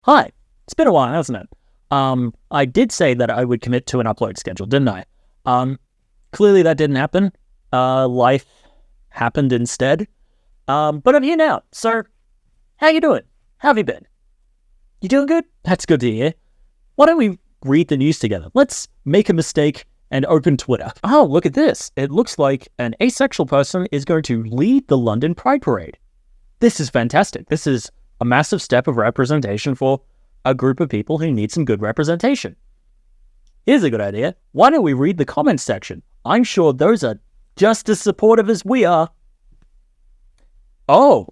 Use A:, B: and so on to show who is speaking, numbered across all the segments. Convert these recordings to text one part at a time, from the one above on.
A: Hi, it's been a while, hasn't it? I did say that I would commit to an upload schedule, didn't I? Clearly that didn't happen. Life happened instead. But I'm here now. So, how you doing? How have you been? You doing good? That's good to hear. Why don't we read the news together? Let's make a mistake and open Twitter. Oh, look at this. It looks like an asexual person is going to lead the London Pride Parade. This is fantastic. This is a massive step of representation for a group of people who need some good representation. Here's a good idea. Why don't we read the comments section? I'm sure those are just as supportive as we are. Oh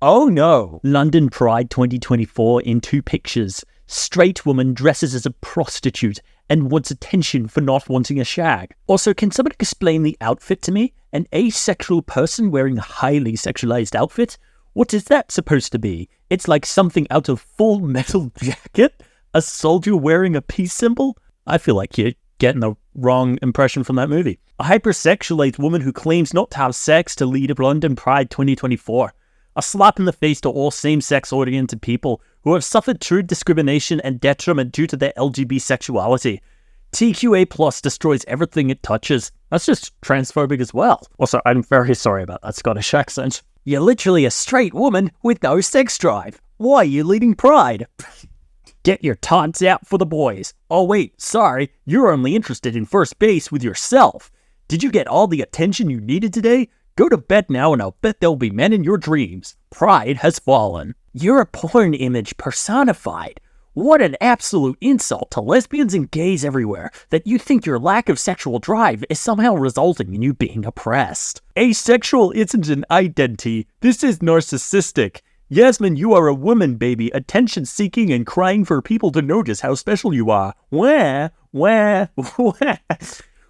A: no. London Pride 2024 in 2 pictures. Straight woman dresses as a prostitute and wants attention for not wanting a shag. Also, can somebody explain the outfit to me? An asexual person wearing a highly sexualized outfit? What is that supposed to be? It's like something out of Full Metal Jacket? A soldier wearing a peace symbol? I feel like you're getting the wrong impression from that movie. A hypersexualized woman who claims not to have sex to lead London Pride 2024. A slap in the face to all same-sex oriented people who have suffered true discrimination and detriment due to their LGBT sexuality. TQA Plus destroys everything it touches. That's just transphobic as well. Also, I'm very sorry about that Scottish accent. You're literally a straight woman with no sex drive. Why are you leading Pride? Get your taunts out for the boys. Oh wait, sorry, you're only interested in first base with yourself. Did you get all the attention you needed today? Go to bed now and I'll bet there'll be men in your dreams. Pride has fallen. You're a porn image personified. What an absolute insult to lesbians and gays everywhere that you think your lack of sexual drive is somehow resulting in you being oppressed. Asexual isn't an identity. This is narcissistic. Yasmin, you are a woman, baby, attention-seeking and crying for people to notice how special you are. Wah.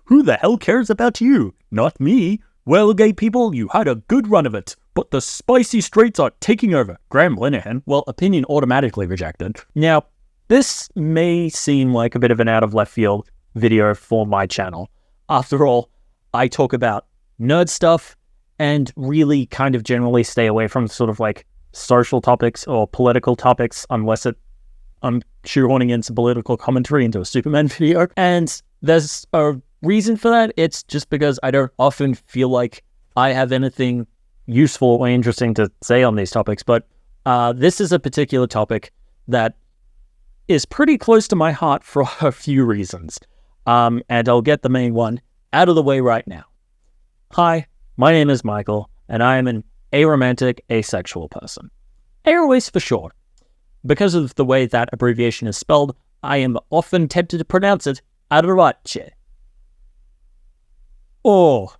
A: Who the hell cares about you? Not me. Well, gay people, you had a good run of it, but the spicy straights are taking over. Graham Linehan, well, opinion automatically rejected. Now, this may seem like a bit of an out-of-left-field video for my channel. After all, I talk about nerd stuff and really kind of generally stay away from sort of like social topics or political topics unless I'm shoehorning in some political commentary into a Superman video. And there's a reason for that. It's just because I don't often feel like I have anything useful or interesting to say on these topics. But this is a particular topic that is pretty close to my heart for a few reasons. And I'll get the main one out of the way right now. Hi, my name is Michael, and I am an aromantic asexual person. Aroace for short. Because of the way that abbreviation is spelled, I am often tempted to pronounce it aroace. Oh,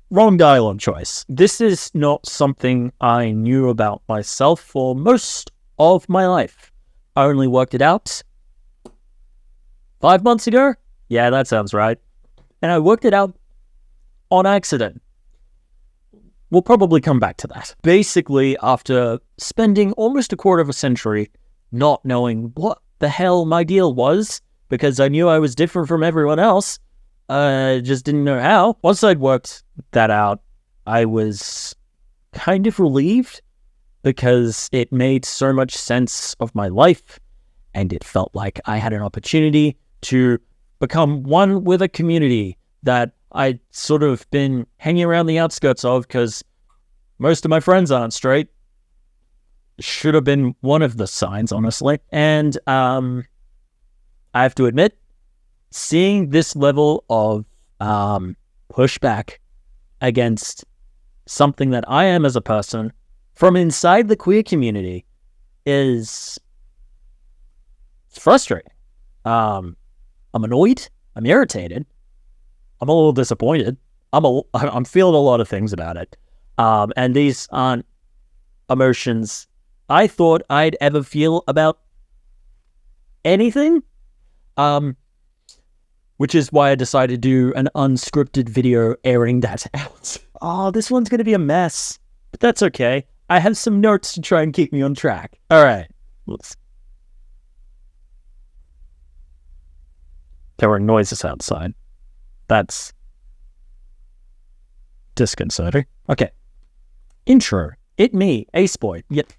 A: wrong dialogue choice. This is not something I knew about myself for most of my life. I only worked it out 5 months ago? Yeah, that sounds right. And I worked it out on accident. We'll probably come back to that. Basically, after spending almost a quarter of a century not knowing what the hell my deal was, because I knew I was different from everyone else, I just didn't know how. Once I'd worked that out, I was kind of relieved because it made so much sense of my life, and it felt like I had an opportunity to become one with a community that I'd sort of been hanging around the outskirts of because most of my friends aren't straight. Should have been one of the signs, honestly. And I have to admit, seeing this level of pushback against something that I am as a person from inside the queer community is frustrating. I'm annoyed. I'm irritated. I'm a little disappointed. I'm feeling a lot of things about it. And these aren't emotions I thought I'd ever feel about anything. Which is why I decided to do an unscripted video airing that out. Oh, this one's going to be a mess. But that's okay. I have some notes to try and keep me on track. All right. There were noises outside. That's disconcerting. Okay. Intro. It me, Ace Boy. Yep.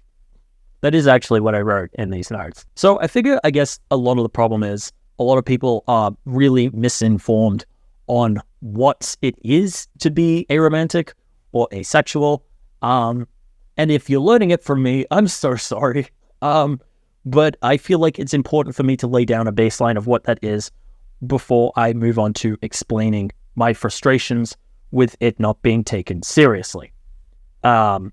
A: That is actually what I wrote in these notes. So I figure, I guess, a lot of the problem is a lot of people are really misinformed on what it is to be aromantic or asexual. And if you're learning it from me, I'm so sorry. But I feel like it's important for me to lay down a baseline of what that is before I move on to explaining my frustrations with it not being taken seriously. So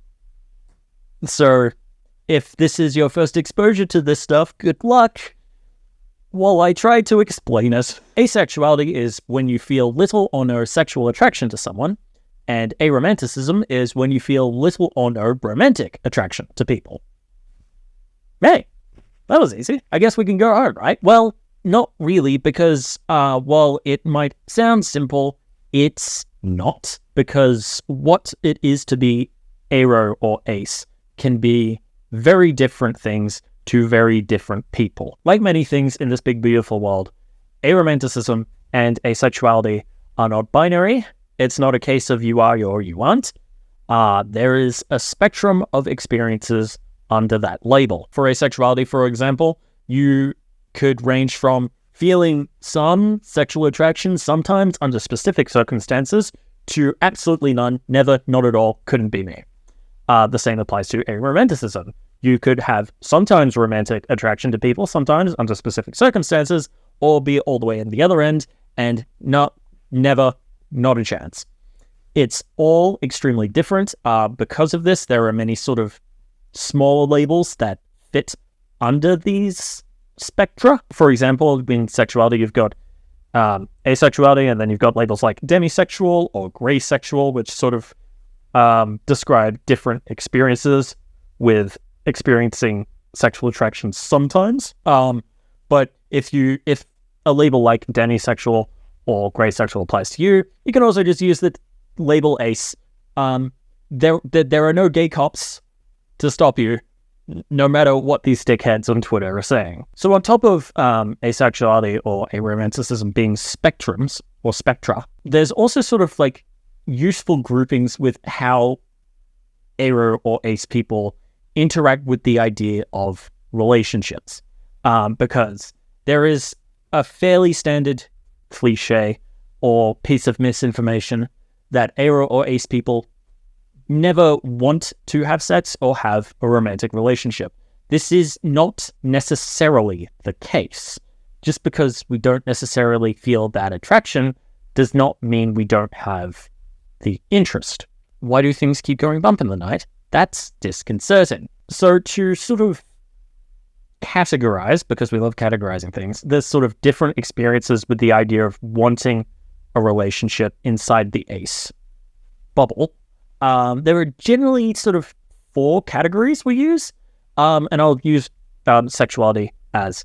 A: if this is your first exposure to this stuff, good luck. While I try to explain it, asexuality is when you feel little or no sexual attraction to someone, and aromanticism is when you feel little or no romantic attraction to people. Hey, that was easy. I guess we can go home, right? Well, not really, because while it might sound simple, it's not, because what it is to be aro or ace can be very different things to very different people. Like many things in this big, beautiful world, aromanticism and asexuality are not binary. It's not a case of you are or you aren't. There is a spectrum of experiences under that label. For asexuality, for example, you could range from feeling some sexual attraction sometimes under specific circumstances to absolutely none, never, not at all, couldn't be me. The same applies to aromanticism. You could have sometimes romantic attraction to people, sometimes under specific circumstances, or be all the way in the other end, and never, not a chance. It's all extremely different. Because of this, there are many sort of smaller labels that fit under these spectra. For example, in sexuality, you've got asexuality, and then you've got labels like demisexual or gray sexual, which sort of describe different experiences with experiencing sexual attraction sometimes. But if a label like demisexual or gray sexual applies to you, you can also just use the label ace. There are no gay cops to stop you, no matter what these dickheads on Twitter are saying. So on top of asexuality or aromanticism being spectrums or spectra, there's also sort of like useful groupings with how aro or ace people interact with the idea of relationships. Because there is a fairly standard cliche or piece of misinformation that aro or ace people never want to have sex or have a romantic relationship. This is not necessarily the case. Just because we don't necessarily feel that attraction does not mean we don't have the interest. Why do things keep going bump in the night? That's disconcerting. So to sort of categorize, because we love categorizing things, there's sort of different experiences with the idea of wanting a relationship inside the ace bubble. There are generally sort of 4 categories we use, and I'll use sexuality as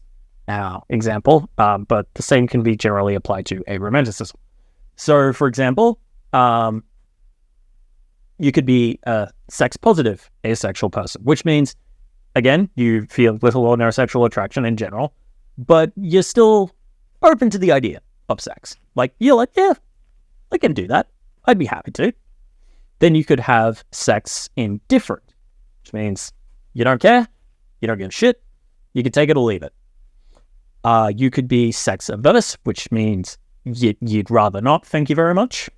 A: our example, but the same can be generally applied to aromanticism. So, for example, you could be a sex-positive asexual person, which means, again, you feel little or no sexual attraction in general, but you're still open to the idea of sex. Like, you're like, yeah, I can do that. I'd be happy to. Then you could have sex indifferent, which means you don't care, you don't give a shit, you can take it or leave it. You could be sex averse, which means you'd rather not, thank you very much.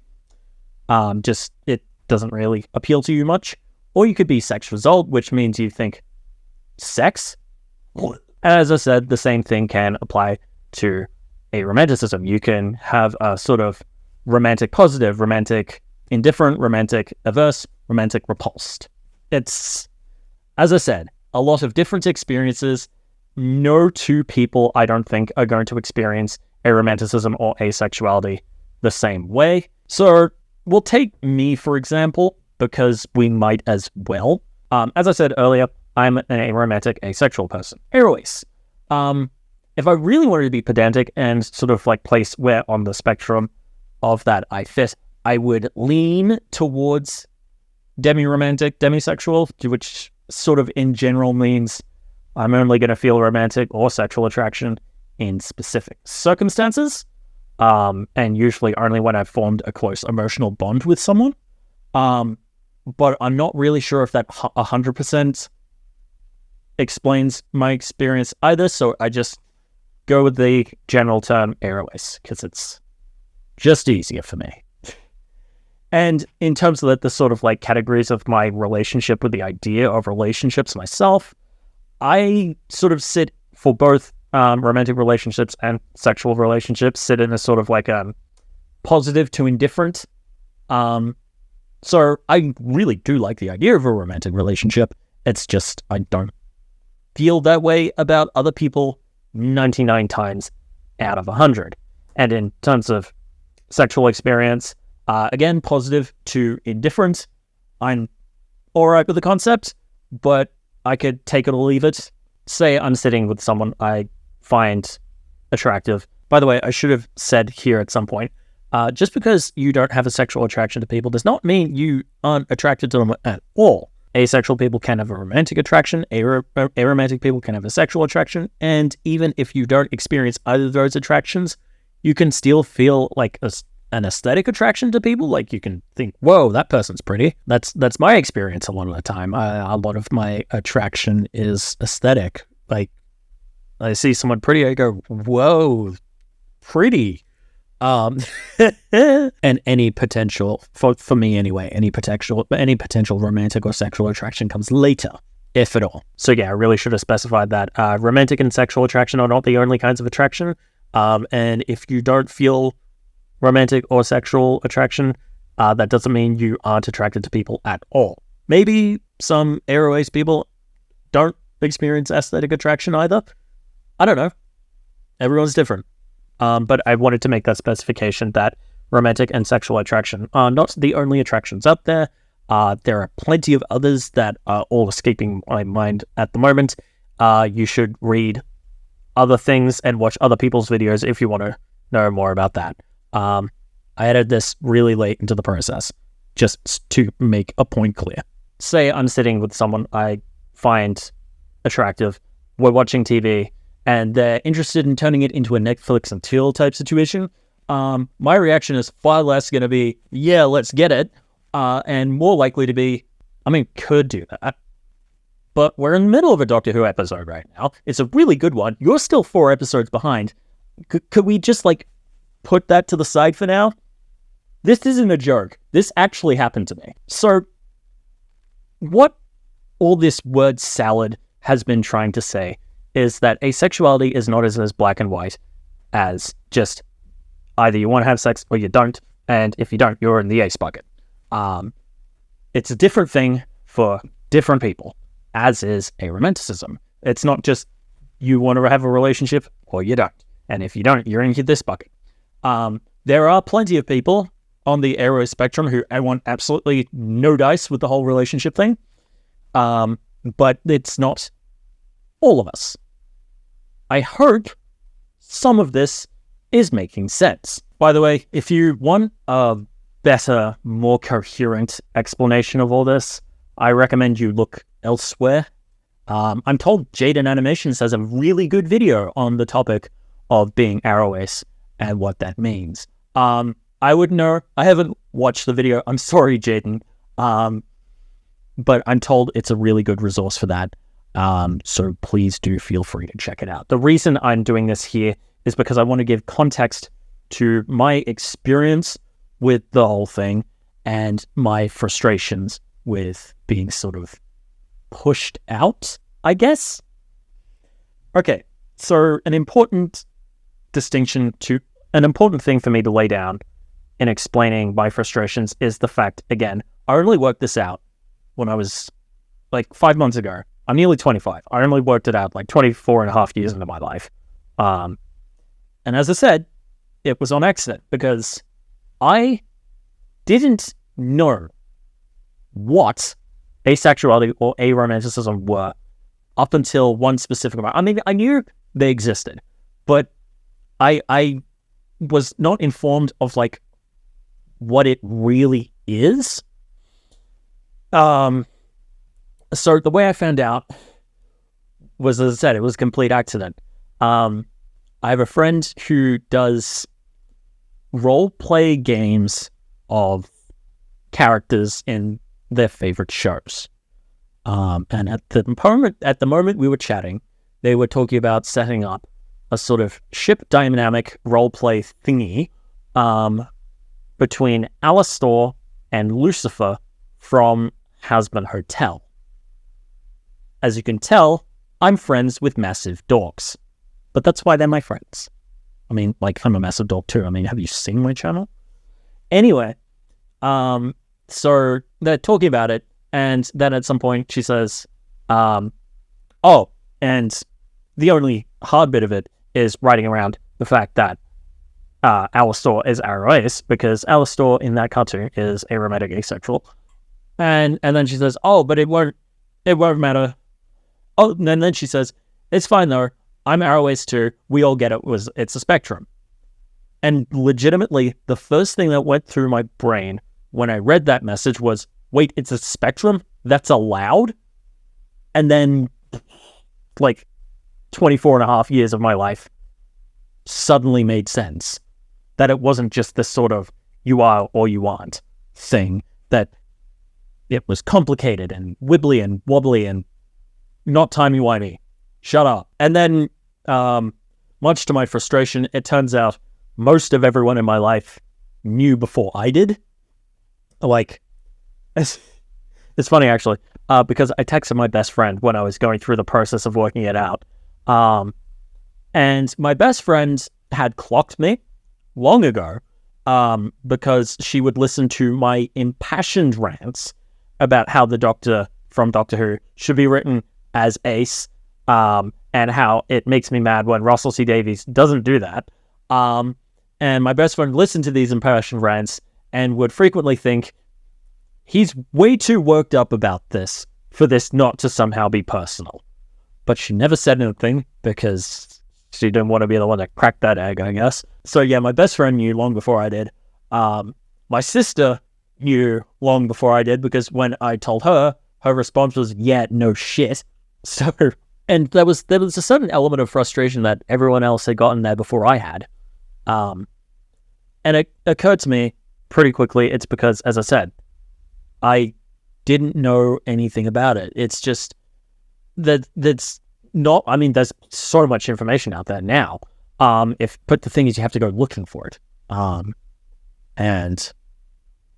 A: Just, it doesn't really appeal to you much. Or you could be sex result, which means you think, sex? As I said, the same thing can apply to aromanticism. You can have a sort of romantic positive, romantic indifferent, romantic averse, romantic repulsed. It's, as I said, a lot of different experiences. No two people, I don't think, are going to experience aromanticism or asexuality the same way. So we'll take me, for example, because we might as well. As I said earlier, I'm an aromantic asexual person. Aroace. If I really wanted to be pedantic and sort of like place where on the spectrum of that I fit, I would lean towards demi-romantic, demisexual, which sort of in general means I'm only going to feel romantic or sexual attraction in specific circumstances, and usually only when I've formed a close emotional bond with someone. But I'm not really sure if that 100% explains my experience either, so I just go with the general term aroace, because it's just easier for me. And in terms of the sort of like categories of my relationship with the idea of relationships myself, I sort of sit for both romantic relationships and sexual relationships, sit in a sort of like positive to indifferent. So I really do like the idea of a romantic relationship. It's just I don't feel that way about other people 99 times out of 100. And in terms of sexual experience, again, positive to indifferent. I'm all right with the concept, but I could take it or leave it. Say I'm sitting with someone I find attractive. By the way, I should have said here at some point, just because you don't have a sexual attraction to people does not mean you aren't attracted to them at all. Asexual people can have a romantic attraction, aromantic people can have a sexual attraction, and even if you don't experience either of those attractions, you can still feel like an aesthetic attraction to people. Like you can think, whoa, that person's pretty. That's my experience a lot of the time. A lot of my attraction is aesthetic. Like I see someone pretty, I go, whoa, pretty. And any potential, for me anyway, any potential romantic or sexual attraction comes later, if at all. So yeah, I really should have specified that. Romantic and sexual attraction are not the only kinds of attraction. And if you don't feel romantic or sexual attraction, that doesn't mean you aren't attracted to people at all. Maybe some aroace people don't experience aesthetic attraction either. I don't know. Everyone's different. But I wanted to make that specification that romantic and sexual attraction are not the only attractions out there. There are plenty of others that are all escaping my mind at the moment. You should read other things and watch other people's videos if you want to know more about that. I added this really late into the process, just to make a point clear. Say I'm sitting with someone I find attractive, we're watching TV, and they're interested in turning it into a Netflix and chill type situation. My reaction is far less going to be, yeah, let's get it, and more likely to be, could do that. But we're in the middle of a Doctor Who episode right now. It's a really good one. You're still 4 episodes behind. Could we just, put that to the side for now? This isn't a joke. This actually happened to me. So, what all this word salad has been trying to say is that asexuality is not as black and white as just either you want to have sex or you don't, and if you don't, you're in the ace bucket. It's a different thing for different people, as is aromanticism. It's not just you want to have a relationship or you don't, and if you don't, you're in this bucket. There are plenty of people on the aro spectrum who I want absolutely no dice with the whole relationship thing, but it's not all of us. I hope some of this is making sense. By the way, if you want a better, more coherent explanation of all this, I recommend you look elsewhere. I'm told Jaden Animations has a really good video on the topic of being aroace and what that means. I would know. I haven't watched the video. I'm sorry, Jaden. But I'm told it's a really good resource for that. So please do feel free to check it out. The reason I'm doing this here is because I want to give context to my experience with the whole thing and my frustrations with being sort of pushed out, I guess. Okay, so an important thing for me to lay down in explaining my frustrations is the fact, again, I only worked this out when I was 5 months ago. I'm nearly 25. I only worked it out 24 and a half years into my life. And as I said, it was on accident because I didn't know what asexuality or aromanticism were up until one specific amount. I knew they existed, but I was not informed of what it really is. So the way I found out was, as I said, it was a complete accident. I have a friend who does role-play games of characters in their favorite shows. And at the moment we were chatting, they were talking about setting up a sort of ship dynamic roleplay thingy between Alastor and Lucifer from Husband Hotel. As you can tell, I'm friends with massive dorks, but that's why they're my friends. I mean, like, I'm a massive dork too. I mean, have you seen my channel? Anyway, so they're talking about it, and then at some point she says, oh, and the only hard bit of it is writing around the fact that Alastor is aroace, because Alastor in that cartoon is aromantic asexual. And then she says, oh, but it won't matter. Oh, and then she says, it's fine though, I'm aroace too, we all get it, it's a spectrum. And legitimately, the first thing that went through my brain when I read that message was, wait, it's a spectrum? That's allowed? And then, like, 24 and a half years of my life suddenly made sense. That it wasn't just this sort of you are or you aren't thing, that it was complicated and wibbly and wobbly and not timey-wimey. Shut up. And then, much to my frustration, it turns out most of everyone in my life knew before I did. Like, it's funny actually, because I texted my best friend when I was going through the process of working it out. And my best friend had clocked me long ago, because she would listen to my impassioned rants about how the Doctor from Doctor Who should be written as Ace, and how it makes me mad when Russell T Davies doesn't do that. And my best friend listened to these impassioned rants and would frequently think, he's way too worked up about this for this not to somehow be personal. But she never said anything because she didn't want to be the one that cracked that egg, I guess. So yeah, my best friend knew long before I did. My sister knew long before I did, because when I told her, her response was, yeah, no shit. So, and there was a certain element of frustration that everyone else had gotten there before I had. And it occurred to me pretty quickly, it's because, as I said, I didn't know anything about it. It's just that's not, I mean, there's so much information out there now. But the thing is, you have to go looking for it. And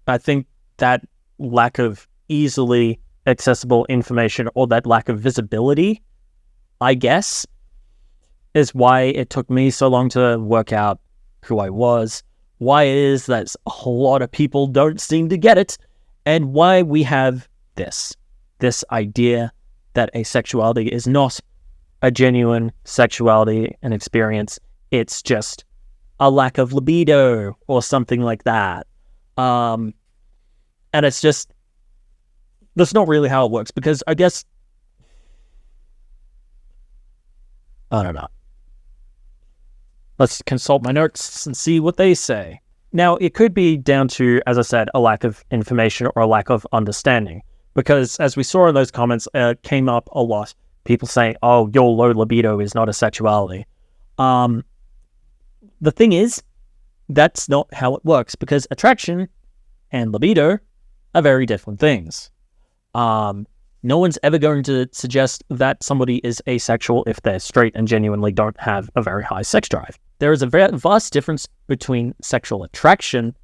A: I think that lack of easily accessible information, or that lack of visibility, I guess, is why it took me so long to work out who I was, why it is that a whole lot of people don't seem to get it, and why we have this idea that asexuality is not a genuine sexuality and experience. It's just a lack of libido or something like that. And it's just, that's not really how it works, because I guess, I don't know. Let's consult my notes and see what they say. Now, it could be down to, as I said, a lack of information or a lack of understanding, because as we saw in those comments, it came up a lot. People saying, oh, your low libido is not a sexuality. The thing is, that's not how it works, because attraction and libido are very different things. No one's ever going to suggest that somebody is asexual if they're straight and genuinely don't have a very high sex drive. There is a very vast difference between sexual attraction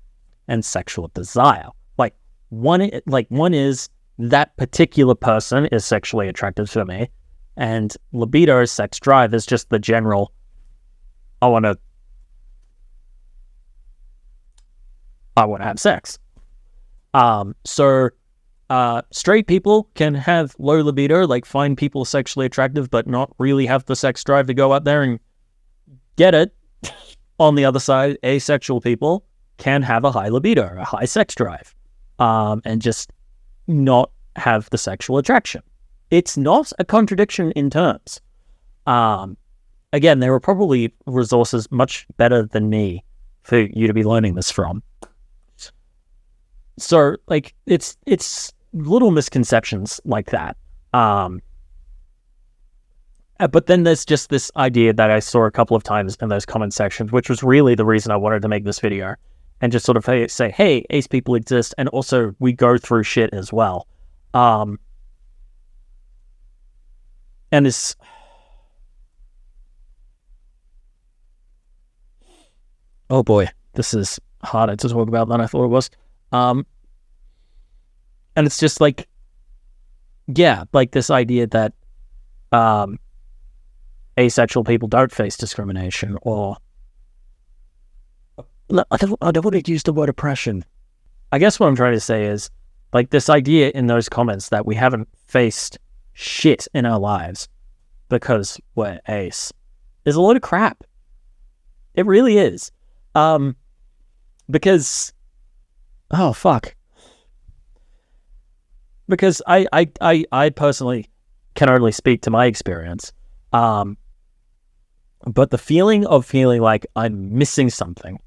A: and sexual desire. One is that particular person is sexually attracted to me, and libido, sex drive, is just the general, I want to have sex. Straight people can have low libido, like find people sexually attractive, but not really have the sex drive to go out there and get it. On the other side, asexual people can have a high libido, a high sex drive, and just not have the sexual attraction. It's not a contradiction in terms. Again, there are probably resources much better than me for you to be learning this from. So, it's little misconceptions like that. But then there's just this idea that I saw a couple of times in those comment sections, which was really the reason I wanted to make this video, and just sort of say, hey, ace people exist, and also we go through shit as well. And it's... Oh boy, this is harder to talk about than I thought it was. And it's just like, yeah, like this idea that asexual people don't face discrimination, or I don't want to use the word oppression. I guess what I'm trying to say is, like, this idea in those comments that we haven't faced shit in our lives because we're ace is a load of crap. It really is. Because, oh fuck. Because I personally can only speak to my experience. But the feeling of feeling like I'm missing something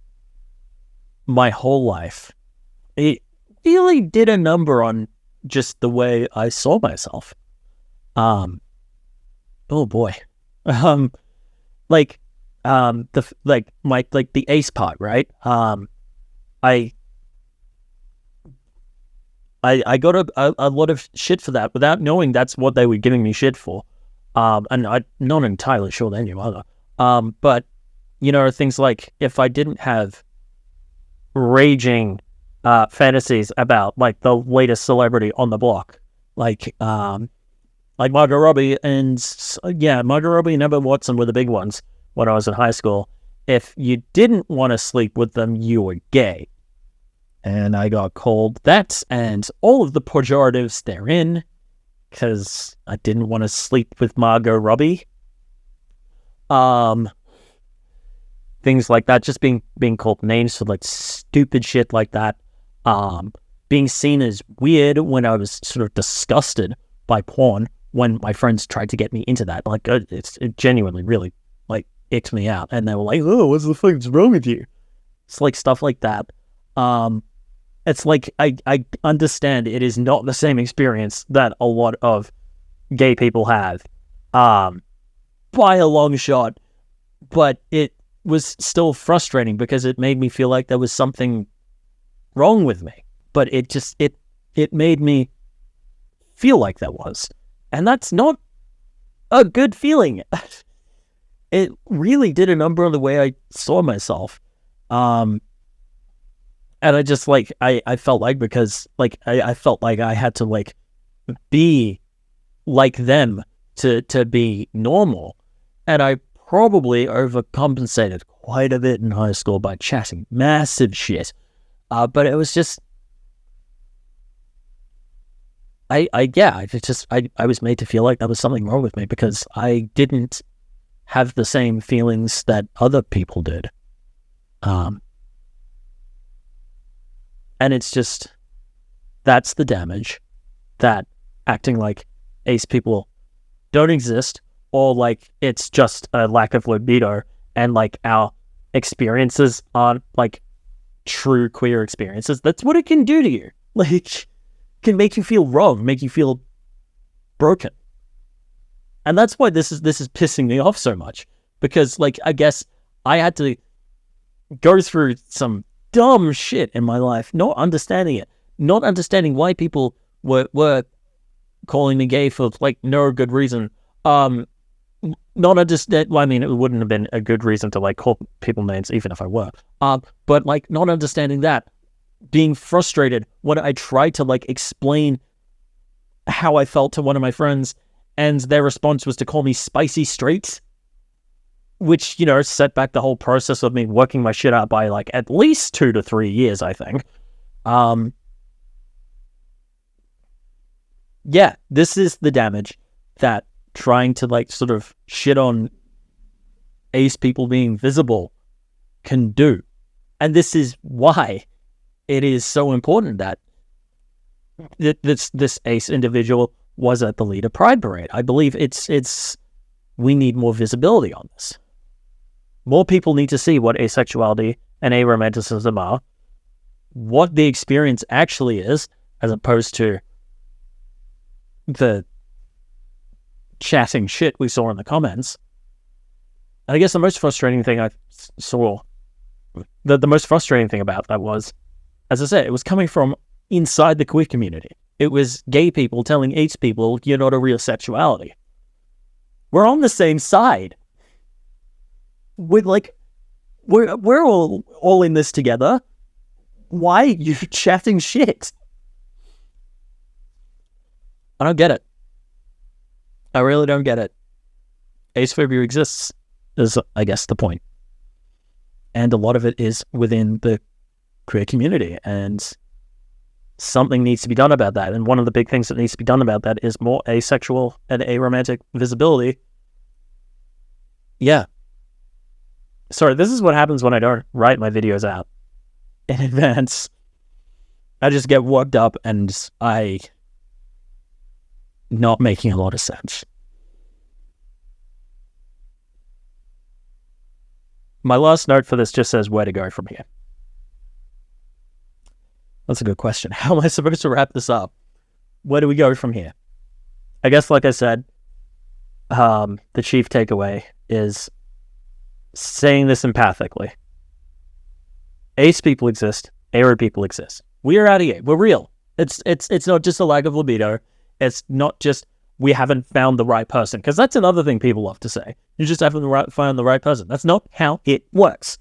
A: my whole life, it really did a number on just the way I saw myself. Oh boy. The ace part, right? I got a lot of shit for that without knowing that's what they were giving me shit for. And I'm not entirely sure they knew either. But, you know, things like if I didn't have raging fantasies about, like, the latest celebrity on the block, like Margot Robbie and Emma Watson were the big ones when I was in high school. If you didn't want to sleep with them, you were gay. And I got called that and all of the pejoratives therein because I didn't want to sleep with Margot Robbie. Things like that, just being called names for, like, stupid shit like that. Being seen as weird when I was sort of disgusted by porn when my friends tried to get me into that. Like, it genuinely really, like, icked me out. And they were like, oh, what's the fuck's wrong with you? It's like stuff like that. It's like, I understand it is not the same experience that a lot of gay people have, by a long shot, but it was still frustrating because it made me feel like there was something wrong with me. But it made me feel like there was. And that's not a good feeling. It really did a number on the way I saw myself. And I just, like, I felt like, because, like, I felt like I had to, like, be like them to be normal. And I probably overcompensated quite a bit in high school by chatting massive shit. But it was just, I was made to feel like there was something wrong with me because I didn't have the same feelings that other people did. And it's just, that's the damage that acting like ace people don't exist, or like it's just a lack of libido, and like our experiences aren't like true queer experiences. That's what it can do to you. Like, it can make you feel wrong, make you feel broken. And that's why this is pissing me off so much, because, like, I guess I had to go through some dumb shit in my life, not understanding it, not understanding why people were calling me gay for, like, no good reason. Not understand. Well, I mean, it wouldn't have been a good reason to, like, call people names, even if I were. But, like, not understanding that, being frustrated when I tried to, like, explain how I felt to one of my friends, and their response was to call me spicy straight, which, you know, set back the whole process of me working my shit out by, like, at least 2 to 3 years, I think. Yeah, this is the damage that trying to, like, sort of shit on ace people being visible can do. And this is why it is so important that this ace individual was at the Leader Pride Parade. I believe we need more visibility on this. More people need to see what asexuality and aromanticism are, what the experience actually is, as opposed to the chatting shit we saw in the comments. And I guess the most frustrating thing I saw, the most frustrating thing about that was, as I said, it was coming from inside the queer community. It was gay people telling ace people, you're not a real sexuality. We're on the same side. We're all in this together. Why are you chatting shit? I don't get it. I really don't get it. Acephobia exists, is, I guess, the point. And a lot of it is within the queer community, and something needs to be done about that. And one of the big things that needs to be done about that is more asexual and aromantic visibility. Yeah. Sorry, this is what happens when I don't write my videos out in advance. I just get worked up and not making a lot of sense. My last note for this just says where to go from here. That's a good question. How am I supposed to wrap this up? Where do we go from here? I guess, like I said, the chief takeaway is saying this empathically. Ace people exist. Aro people exist. We are out of here. We're real. It's not just a lack of libido. It's not just we haven't found the right person. Because that's another thing people love to say. You just haven't found the right person. That's not how it works.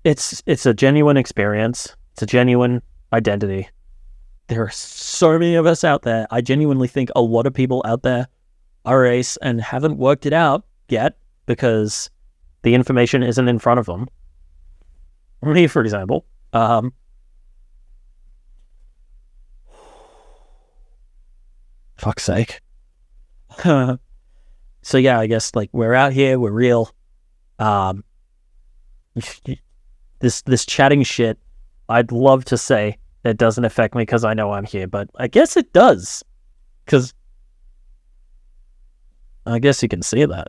A: It's a genuine experience. It's a genuine identity. There are so many of us out there. I genuinely think a lot of people out there are ace and haven't worked it out yet because the information isn't in front of them. Me, for example. Fuck's sake. So yeah, I guess like we're out here, we're real. This chatting shit, I'd love to say it doesn't affect me because I know I'm here, but I guess it does. Because I guess you can see that.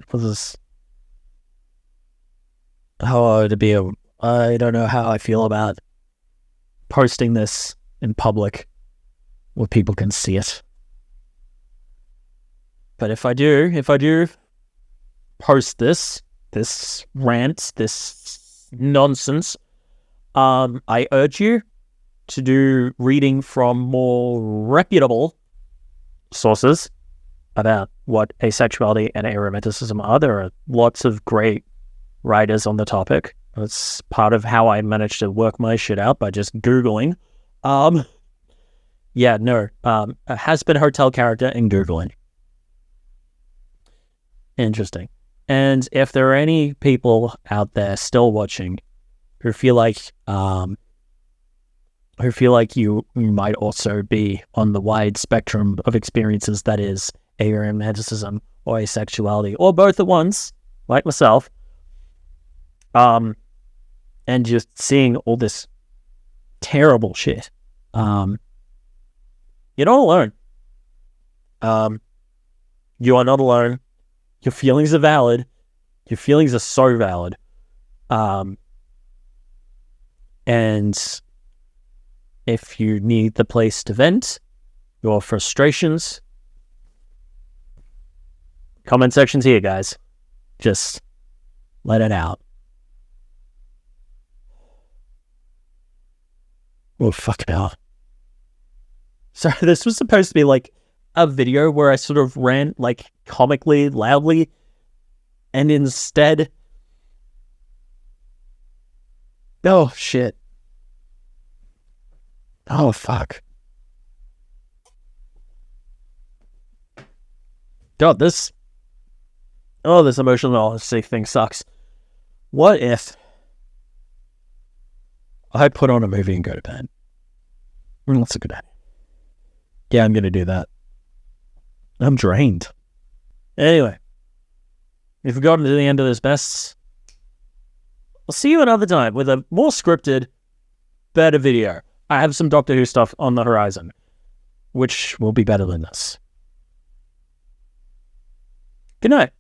A: I don't know how I feel about posting this in public where people can see it. But if I do post this rant, this nonsense, I urge you to do reading from more reputable sources about what asexuality and aromanticism are. There are lots of great writers on the topic. It's part of how I managed to work my shit out by just Googling. A has-been hotel character in Googling. Interesting. And if there are any people out there still watching who feel like you might also be on the wide spectrum of experiences that is aromanticism or asexuality, or both at once, like myself, and just seeing all this terrible shit, you're not alone. You are not alone. Your feelings are valid. Your feelings are so valid. And if you need the place to vent your frustrations, comment section's here, guys. Just let it out. Oh, fuck about. So this was supposed to be like a video where I sort of ran like comically loudly, and instead, oh shit. Oh fuck. God, this emotional honesty thing sucks. What if I put on a movie and go to bed? That's a good idea. Yeah, I'm gonna do that. I'm drained. Anyway, if we've gotten to the end of this mess, I'll see you another time with a more scripted, better video. I have some Doctor Who stuff on the horizon, which will be better than this. Good night.